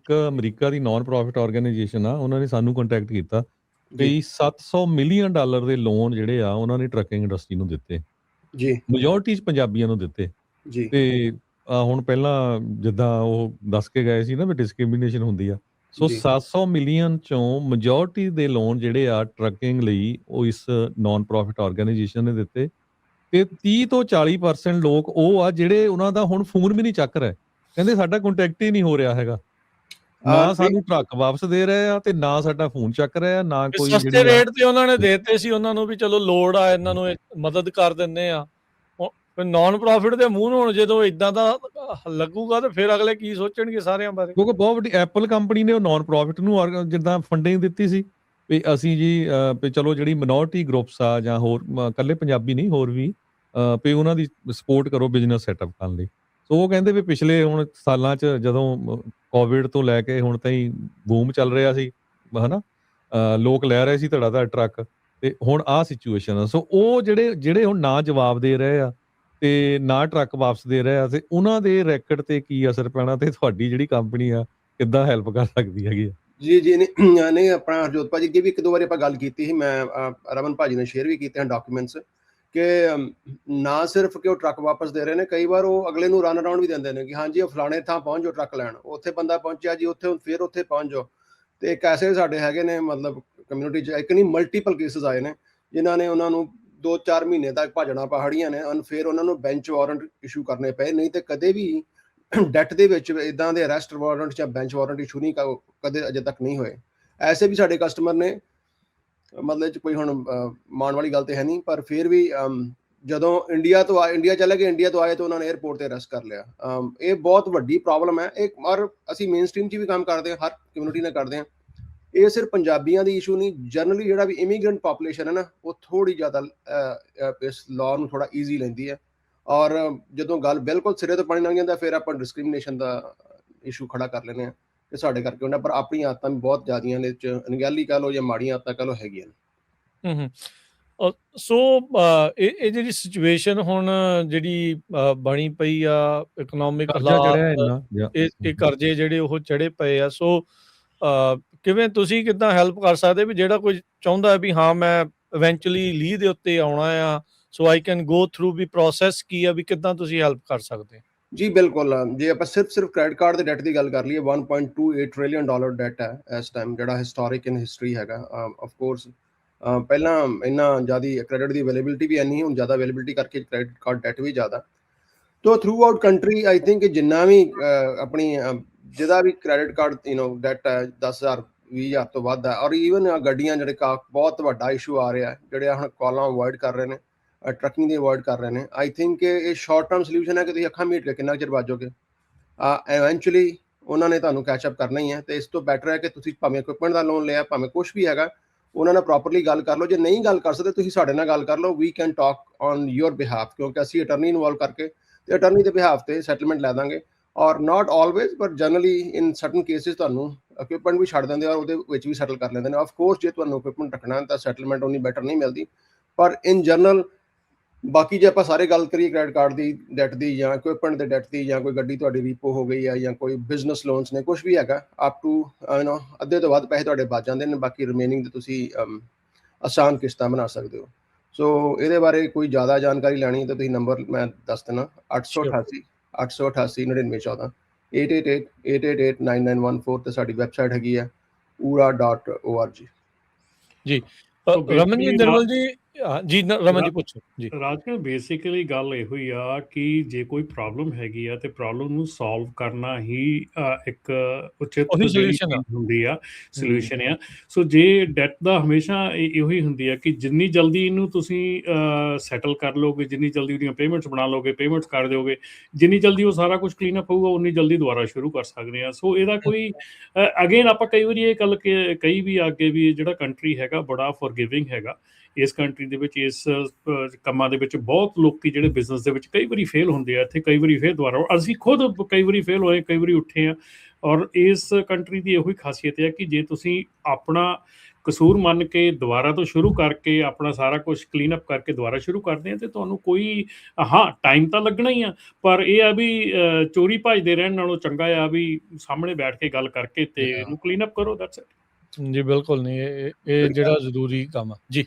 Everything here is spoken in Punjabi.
ਇੱਕ ਅਮਰੀਕਾ ਦੀ ਨਾਨ ਪ੍ਰੋਫਿਟ ਆਰਗੇਨਾਈਜੇਸ਼ਨ ਆ, ਉਹਨਾਂ ਨੇ ਸਾਨੂੰ ਕੰਟੈਕਟ ਕੀਤਾ ਜੀ ਵੀ $700 ਮਿਲੀਅਨ ਦੇ ਲੋਨ ਜਿਹੜੇ ਆ ਉਹਨਾਂ ਨੇ ਟਰੱਕਿੰਗ ਇੰਡਸਟਰੀ ਨੂੰ ਦਿੱਤੇ, ਜੀ ਮੈਜੋਰਟੀ 'ਚ ਪੰਜਾਬੀਆਂ ਨੂੰ ਦਿੱਤੇ। ਜੀ ਤੇ ਹੁਣ ਪਹਿਲਾਂ ਜਿੱਦਾਂ ਉਹ ਦੱਸ ਕੇ ਗਏ ਸੀ ਨਾ ਵੀ ਡਿਸਕ੍ਰਿਮੀਨੇਸ਼ਨ ਹੁੰਦੀ ਆ, ਸੋ ਜੀ 700 ਮਿਲੀਅਨ 'ਚੋਂ ਮੈਜੋਰਟੀ ਦੇ ਲੋਨ ਜਿਹੜੇ ਆ ਟਰੱਕਿੰਗ ਲਈ ਉਹ ਇਸ ਨਾਨ ਪ੍ਰੋਫਿਟ ਆਰਗੇਨਾਈਜੇਸ਼ਨ ਨੇ ਦਿੱਤੇ। ਤੇ 30 ਤੋਂ 40% ਲੋਕ ਉਹ ਆ ਜਿਹੜੇ ਉਹਨਾਂ ਦਾ ਹੁਣ ਫੋਨ ਵੀ ਨਹੀਂ ਚੱਕ ਰਹੇ, ਕਹਿੰਦੇ ਸਾਡਾ ਕੰਟੈਕਟ ਹੀ ਨਹੀਂ ਹੋ ਰਿਹਾ ਹੈਗਾ, ਨਾ ਨਹੀਂ ਸਾਨੂੰ ਟਰੱਕ ਵਾਪਸ ਦੇ ਰਹੇ ਆ ਤੇ ਨਾ ਸਾਡਾ ਫੋਨ ਚੱਕ ਰਹੇ ਆ, ਨਾ ਕੋਈ ਸਸਤੇ ਜਿਹੜੀ ਆ ਰੇਟ ਤੇ ਉਹਨਾਂ ਨੇ ਦੇਤੇ ਸੀ ਉਹਨਾਂ ਨੂੰ ਵੀ ਚਲੋ ਲੋੜ ਆ ਇਹਨਾਂ ਨੂੰ ਮਦਦ ਕਰ ਦਿੰਦੇ ਆ। ਨਾਨ ਪ੍ਰੋਫਿਟ ਦੇ ਮੂੰਹ ਨੂੰ ਹੁਣ ਜਦੋਂ ਇਦਾਂ ਦਾ ਲੱਗੂਗਾ ਤੇ ਫਿਰ ਅਗਲੇ ਕੀ ਸੋਚਣਗੇ ਸਾਰਿਆਂ ਬਾਰੇ। ਕਿਉਂਕਿ ਬਹੁਤ ਵੱਡੀ ਐਪਲ ਕੰਪਨੀ ਨੇ ਉਹ ਨਾਨ ਪ੍ਰੋਫਿਟ ਨੂੰ ਜਿੱਦਾਂ ਫੰਡਿੰਗ ਦਿੱਤੀ ਸੀ ਵੀ ਅਸੀਂ ਜੀ ਵੀ ਚਲੋ ਜਿਹੜੀ ਮਿਨੋਰਟੀ ਗਰੁੱਪਸ ਆ ਜਾਂ ਹੋਰ ਇਕੱਲੇ ਪੰਜਾਬੀ ਨਹੀਂ ਹੋਰ ਵੀ ਵੀ ਉਹਨਾਂ ਦੀ ਸਪੋਰਟ ਕਰੋ ਬਿਜ਼ਨਸ ਸੈਟਅਪ ਕਰਨ ਲਈ। ਸੋ ਉਹ ਕਹਿੰਦੇ ਵੀ ਪਿਛਲੇ ਹੁਣ ਸਾਲਾਂ 'ਚ ਜਦੋਂ ਕੋਵਿਡ ਤੋਂ ਲੈ ਕੇ ਹੁਣ ਤਾਈਂ ਬੂਮ ਚੱਲ ਰਿਹਾ ਸੀ ਹਨਾ, ਲੋਕ ਲੈ ਰਹੇ ਸੀ ਧੜਾ ਟਰੱਕ, ਤੇ ਹੁਣ ਆਹ ਸਿਚੁਏਸ਼ਨ ਆ। ਸੋ ਉਹ ਜਿਹੜੇ ਹੁਣ ਨਾ ਜਵਾਬ ਦੇ ਰਹੇ ਆ ਤੇ ਨਾ ਟਰੱਕ ਵਾਪਸ ਦੇ ਰਹੇ ਆ, ਤੇ ਉਹਨਾਂ ਦੇ ਰੈਕਟ ਤੇ ਕੀ ਅਸਰ ਪੈਣਾ ਤੇ ਤੁਹਾਡੀ ਜਿਹੜੀ ਕੰਪਨੀ ਆ ਕਿੱਦਾਂ ਹੈਲਪ ਕਰ ਸਕਦੀ ਹੈਗੀ ਆ? ਜੀ ਨਹੀਂ ਆਪਣਾ ਹਰਜੋਤ ਭਾਜੀ ਅੱਗੇ ਵੀ ਇੱਕ ਦੋ ਵਾਰੀ ਆਪਾਂ ਗੱਲ ਕੀਤੀ ਸੀ, ਮੈਂ ਰਮਨ ਭਾਜੀ ਨੇ ਸ਼ੇਅਰ ਵੀ ਕੀਤੇ ਹਨ ਡਾਕੂਮੈਂਟਸ ਕਿ ਨਾ ਸਿਰਫ ਕਿ ਉਹ ਟਰੱਕ ਵਾਪਸ ਦੇ ਰਹੇ ਨੇ, ਕਈ ਵਾਰ ਉਹ ਅਗਲੇ ਨੂੰ ਰਨ ਅਰਾਊਂਡ ਵੀ ਦਿੰਦੇ ਨੇ ਕਿ ਹਾਂਜੀ ਉਹ ਫਲਾਣੇ ਥਾਂ ਪਹੁੰਚ ਜਾਓ ਟਰੱਕ ਲੈਣ, ਉੱਥੇ ਬੰਦਾ ਪਹੁੰਚਿਆ ਜੀ ਉੱਥੇ ਫਿਰ ਉੱਥੇ ਪਹੁੰਚ ਜਾਓ। ਤੇ ਇੱਕ ਐਸੇ ਸਾਡੇ ਹੈਗੇ ਨੇ ਮਤਲਬ ਕਮਿਊਨਿਟੀ 'ਚ ਇੱਕ ਨਹੀਂ ਮਲਟੀਪਲ ਕੇਸਿਸ ਆਏ ਨੇ ਜਿਨ੍ਹਾਂ ਨੇ ਉਹਨਾਂ ਨੂੰ 2-4 ਮਹੀਨੇ ਤੱਕ ਭੱਜਣਾ ਪਹਾੜੀਆਂ ਨੇ, ਫਿਰ ਉਹਨਾਂ ਨੂੰ ਬੈਂਚ ਵਾਰੰਟ ਇਸ਼ੂ ਕਰਨੇ ਪਏ, ਨਹੀਂ ਤੇ ਕਦੇ ਵੀ ਡੈਟ ਦੇ ਵਿੱਚ ਇਦਾਂ ਦੇ ਅਰੈਸਟ ਵਾਰੰਟ ਜਾਂ ਬੈਂਚ ਵਾਰੰਟ ਇਸ਼ੂ ਨਹੀਂ ਕਦੇ ਅਜੇ ਤੱਕ ਨਹੀਂ ਹੋਏ। ਐਸੇ ਵੀ ਸਾਡੇ ਕਸਟਮਰ ਨੇ, ਮਤਲਬ 'ਚ ਕੋਈ ਹੁਣ ਮਾਣ ਵਾਲੀ ਗੱਲ ਤੇ ਹੈ ਨਹੀਂ, ਪਰ ਫਿਰ ਵੀ ਜਦੋਂ ਇੰਡੀਆ ਚਲੇ ਗਏ, ਇੰਡੀਆ ਤੋਂ ਆਏ ਤਾਂ ਉਹਨਾਂ ਨੇ 에ਅਰਪੋਰਟ ਤੇ ਅਰੈਸਟ ਕਰ ਲਿਆ। ਇਹ ਬਹੁਤ ਵੱਡੀ ਪ੍ਰੋਬਲਮ ਹੈ ਇਹ, ਔਰ ਅਸੀਂ ਮੇਨ ਸਟ੍ਰੀਮ 'ਚ ਵੀ ਕੰਮ ਕਰਦੇ ਹਾਂ, ਹਰ ਕਮਿਊਨਿਟੀ ਨਾਲ ਕਰਦੇ ਹਾਂ। ਇਹ ਸਿਰਫ ਪੰਜਾਬੀਆਂ ਦੀ ਇਸ਼ੂ ਨਹੀਂ, ਜਨਰਲੀ ਜਿਹੜਾ ਵੀ ਇਮੀਗ੍ਰੈਂਟ ਪਾਪੂਲੇਸ਼ਨ ਹੈ ਨਾ, ਉਹ ਥੋੜੀ ਜ਼ਿਆਦਾ ਇਸ ਲਾਅ ਨੂੰ ਥੋੜਾ ਈਜ਼ੀ ਲੈਂਦੀ ਹੈ, ਔਰ ਜਦੋਂ ਗੱਲ ਬਿਲਕੁਲ ਸਿਰੇ ਤੋਂ ਪਾਣੀ ਲੰਘ ਜਾਂਦਾ ਫਿਰ ਆਪਾਂ ਡਿਸਕ੍ਰਿਮੀਨੇਸ਼ਨ ਦਾ ਇਸ਼ੂ ਖੜਾ ਕਰ ਲੈਂਦੇ ਹਾਂ ਕਿ ਸਾਡੇ ਕਰਕੇ ਹੁੰਦਾ, ਪਰ ਆਪਣੀਆਂ ਆਦਤਾਂ ਵੀ ਬਹੁਤ ਜ਼ਿਆਦੀਆਂ ਨੇ, 'ਚ ਅਣਗਹਿਲੀ ਕਹਿ ਲਓ ਜਾਂ ਮਾੜੀਆਂ ਆਦਤਾਂ ਕਹਿ ਲਓ ਹੈਗੀਆਂ ਨੇ। ਸੋ ਇਹ ਜਿਹੜੀ ਸਿਚੁਏਸ਼ਨ ਹੁਣ ਜਿਹੜੀ ਬਣੀ ਪਈ ਆ, ਇਕਨੋਮਿਕ ਹਾਲਾਤ, ਇਹ ਕਰਜ਼ੇ ਜਿਹੜੇ ਉਹ ਚੜੇ ਪਏ ਆ, ਸੋ ਕਿਵੇਂ ਤੁਸੀਂ ਕਿੱਦਾਂ ਹੈਲਪ ਕਰ ਸਕਦੇ ਵੀ ਜਿਹੜਾ ਕੋਈ ਚਾਹੁੰਦਾ ਵੀ ਹਾਂ ਮੈਂ ਇਵੈਂਚੁਅਲੀ ਲੀਹ ਦੇ ਉੱਤੇ ਆਉਣਾ ਆ, so I can go through ਵੀ ਪ੍ਰੋਸੈਸ ਕੀ ਆ, ਵੀ ਕਿੱਦਾਂ ਤੁਸੀਂ ਹੈਲਪ ਕਰ ਸਕਦੇ? ਜੀ ਬਿਲਕੁਲ, ਜੇ ਆਪਾਂ ਸਿਰਫ ਕ੍ਰੈਡਿਟ ਕਾਰਡ ਦੇ ਡੈਟ ਦੀ ਗੱਲ ਕਰ ਲਈਏ, $1.28 ਟ੍ਰਿਲੀਅਨ ਡੈਟ ਹੈ ਇਸ ਟਾਈਮ, ਜਿਹੜਾ ਹਿਸਟੋਰਿਕ ਇਨ ਹਿਸਟਰੀ ਹੈਗਾ। ਆਫ ਕੋਰਸ ਪਹਿਲਾਂ ਇੰਨਾ ਜ਼ਿਆਦਾ ਕ੍ਰੈਡਿਟ ਦੀ ਅਵੇਲੇਬਿਲਿਟੀ ਵੀ ਇੰਨੀ, ਹੁਣ ਜ਼ਿਆਦਾ ਅਵੇਲੇਬਿਲਿਟੀ ਕਰਕੇ ਕ੍ਰੈਡਿਟ ਕਾਰਡ ਡੈਟ ਵੀ ਜ਼ਿਆਦਾ। ਤੋ through out country I think ਜਿੰਨਾ ਵੀ ਆਪਣੀ ਜਿਹਦਾ ਵੀ ਕ੍ਰੈਡਿਟ ਕਾਰਡ ਡੈਟ ਹੈ 10,000 20,000 ਤੋਂ ਵੱਧ ਹੈ, ਔਰ ਈਵਨ ਗੱਡੀਆਂ ਜਿਹੜੇ ਬਹੁਤ ਵੱਡਾ ਇਸ਼ੂ ਆ ਰਿਹਾ, ਜਿਹੜੇ ਹੁਣ ਕਾਲਾਂ ਅਵੋਇਡ ਕਰ ਰਹੇ ਨੇ, ਟਰੱਕਿੰਗ ਦੀ ਅਵੋਇਡ ਕਰ ਰਹੇ ਨੇ। ਆਈ ਥਿੰਕ ਇਹ ਸ਼ਾਰਟ ਟਰਮ ਸੋਲਿਊਸ਼ਨ ਹੈ ਕਿ ਤੁਸੀਂ ਅੱਖਾਂ ਮੀਟ ਕੇ ਕਿੰਨਾ ਚਿਰ ਬਾਜੋਗੇ, ਇਵੈਂਚੁਅਲੀ ਉਹਨਾਂ ਨੇ ਤੁਹਾਨੂੰ ਕੈਚਅਪ ਕਰਨਾ ਹੀ ਹੈ। ਤੇ ਇਸ ਤੋਂ ਬੈਟਰ ਹੈ ਕਿ ਤੁਸੀਂ ਭਾਵੇਂ ਇਕਵਿਪਮੈਂਟ ਦਾ ਲੋਨ ਲਿਆ, ਭਾਵੇਂ ਕੁਛ ਵੀ ਹੈਗਾ, ਉਹਨਾਂ ਨਾਲ ਪ੍ਰੋਪਰਲੀ ਗੱਲ ਕਰ ਲਓ। ਜੇ ਨਹੀਂ ਗੱਲ ਕਰ ਸਕਦੇ ਤੁਸੀਂ ਸਾਡੇ ਨਾਲ ਗੱਲ ਕਰ ਲਓ, we can talk on your behalf, ਕਿਉਂਕਿ ਅਸੀਂ ਅਟਰਨੀ ਇਨਵੋਲਵ ਕਰਕੇ ਤੇ ਅਟਰਨੀ ਦੇ ਬਿਹਾਫ ਤੇ ਸੈਟਲਮੈਂਟ ਲੈ ਦਾਂਗੇ। ਔਰ not always but generally in certain cases ਤੁਹਾਨੂੰ ਇਕਵਿਪਮੈਂਟ ਵੀ ਛੱਡ ਦਿੰਦੇ ਔਰ ਉਹਦੇ ਵਿੱਚ ਵੀ ਸੈਟਲ ਕਰ ਲੈਂਦੇ ਨੇ। ਆਫ ਕੋਰਸ ਜੇ ਤੁਹਾਨੂੰ ਇਕਵਿਪਮੈਂਟ ਰੱਖਣਾ ਤਾਂ ਸੈਟਲਮੈਂਟ ਉਨੀ ਬੈਟਰ ਨਹੀਂ ਮਿਲਦੀ, ਪਰ ਇਨ ਜਨਰਲ ਬਾਕੀ ਜੇ ਆਪਾਂ ਸਾਰੇ ਗੱਲ ਕਰੀਏ ਕ੍ਰੈਡਿਟ ਕਾਰਡ ਦੀ ਡੈਟ ਦੀ ਜਾਂ ਇਕਵਿਪਮੈਂਟ ਦੇ ਡੈਟ ਦੀ, ਜਾਂ ਕੋਈ ਗੱਡੀ ਤੁਹਾਡੀ ਰੀਪੋ ਹੋ ਗਈ ਹੈ, ਜਾਂ ਕੋਈ ਬਿਜ਼ਨਸ ਲੋਨਸ ਨੇ, ਕੁਛ ਵੀ ਹੈਗਾ, ਅਪ ਟੂ ਅੱਧੇ ਤੋਂ ਵੱਧ ਪੈਸੇ ਤੁਹਾਡੇ ਬਚ ਜਾਂਦੇ ਨੇ, ਬਾਕੀ ਰਿਮੇਨਿੰਗ ਤੇ ਤੁਸੀਂ ਆਸਾਨ ਕਿਸ਼ਤਾਂ ਬਣਾ ਸਕਦੇ ਹੋ। ਸੋ ਇਹਦੇ ਬਾਰੇ ਕੋਈ ਜ਼ਿਆਦਾ ਜਾਣਕਾਰੀ ਲੈਣੀ ਤਾਂ ਤੁਸੀਂ ਨੰਬਰ ਮੈਂ ਦੱਸ ਦਿੰਦਾ, 888 888 9914 888-888-9914 ਤੇ ਸਾਡੀ ਵੈਬਸਾਈਟ ਹੈਗੀ ਹੈ ura.org। ਜੀ ਰਮਨ ਜੀ, ਨਿਰਮਲ ਜੀ, ਜੀ ਰਮਨ ਜੀ ਪੁੱਛੋ ਜੀ। ਰਾਜ ਬੇਸਿਕਲੀ ਗੱਲ ਇਹੋ ਹੀ ਆ ਕਿ ਜੇ ਕੋਈ ਪ੍ਰੋਬਲਮ ਹੈਗੀ ਆ ਤੇ ਪ੍ਰੋਬਲਮ ਨੂੰ ਸੋਲਵ ਕਰਨਾ ਹੀ ਇੱਕ ਉਚਿਤ ਹੁੰਦੀ ਆ, ਸੋਲਿਊਸ਼ਨ ਆ। ਸੋ ਜੇ ਡੈਟ ਦਾ ਹਮੇਸ਼ਾ ਇਹੋ ਹੀ ਹੁੰਦੀ ਆ ਕਿ ਜਿੰਨੀ ਜਲਦੀ ਇਹਨੂੰ ਤੁਸੀਂ ਸੈਟਲ ਕਰ ਲਓਗੇ, ਜਿੰਨੀ ਜਲਦੀ ਉਹਦੀਆਂ ਪੇਮੈਂਟਸ ਬਣਾ ਲਓਗੇ, ਪੇਮੈਂਟਸ ਕਰ ਦਿਓਗੇ, ਜਿੰਨੀ ਜਲਦੀ ਉਹ ਸਾਰਾ ਕੁਝ ਕਲੀਨ ਅਪ ਹੋਊਗਾ ਉਨੀ ਜਲਦੀ ਦੁਬਾਰਾ ਸ਼ੁਰੂ ਕਰ ਸਕਦੇ ਆ। ਸੋ ਇਹਦਾ ਕੋਈ ਅਗੇਨ ਆਪਾਂ ਕਈ ਵਾਰੀ ਇਹ ਗੱਲ ਕਈ ਵੀ ਅੱਗੇ ਵੀ ਜਿਹੜਾ ਕੰਟਰੀ ਹੈਗਾ ਬੜਾ ਫੋਰਗਿਵਿੰਗ ਹੈਗਾ। ਇਸ ਕੰਟਰੀ ਦੇ ਵਿੱਚ ਇਸ ਕੰਮਾਂ ਦੇ ਵਿੱਚ ਬਹੁਤ ਲੋਕੀ ਜਿਹੜੇ ਬਿਜ਼ਨਸ ਦੇ ਵਿੱਚ ਕਈ ਵਾਰੀ ਫੇਲ ਹੁੰਦੇ ਆ, ਇੱਥੇ ਕਈ ਵਾਰੀ ਫਿਰ ਦੁਬਾਰਾ, ਅਸੀਂ ਖੁਦ ਕਈ ਵਾਰੀ ਫੇਲ ਹੋਏ, ਕਈ ਵਾਰੀ ਉੱਠੇ ਆ। ਔਰ ਇਸ ਕੰਟਰੀ ਦੀ ਇਹੋ ਹੀ ਖਾਸੀਅਤ ਹੈ ਕਿ ਜੇ ਤੁਸੀਂ ਆਪਣਾ ਕਸੂਰ ਮੰਨ ਕੇ ਦੁਬਾਰਾ ਤੋਂ ਸ਼ੁਰੂ ਕਰਕੇ ਆਪਣਾ ਸਾਰਾ ਕੁਝ ਕਲੀਨ ਅਪ ਕਰਕੇ ਦੁਬਾਰਾ ਸ਼ੁਰੂ ਕਰਦੇ ਆ ਤੇ ਤੁਹਾਨੂੰ ਕੋਈ ਟਾਈਮ ਤਾਂ ਲੱਗਣਾ ਹੀ ਆ, ਪਰ ਇਹ ਆ ਵੀ ਚੋਰੀ ਭੱਜਦੇ ਰਹਿਣ ਨਾਲੋਂ ਚੰਗਾ ਆ ਵੀ ਸਾਹਮਣੇ ਬੈਠ ਕੇ ਗੱਲ ਕਰਕੇ ਤੇ ਇਹਨੂੰ ਕਲੀਨ ਅਪ ਕਰੋ। That's it. ਜੀ ਬਿਲਕੁਲ ਨਹੀਂ, ਇਹ ਜਿਹੜਾ ਜ਼ਰੂਰੀ ਕੰਮ ਆ ਜੀ।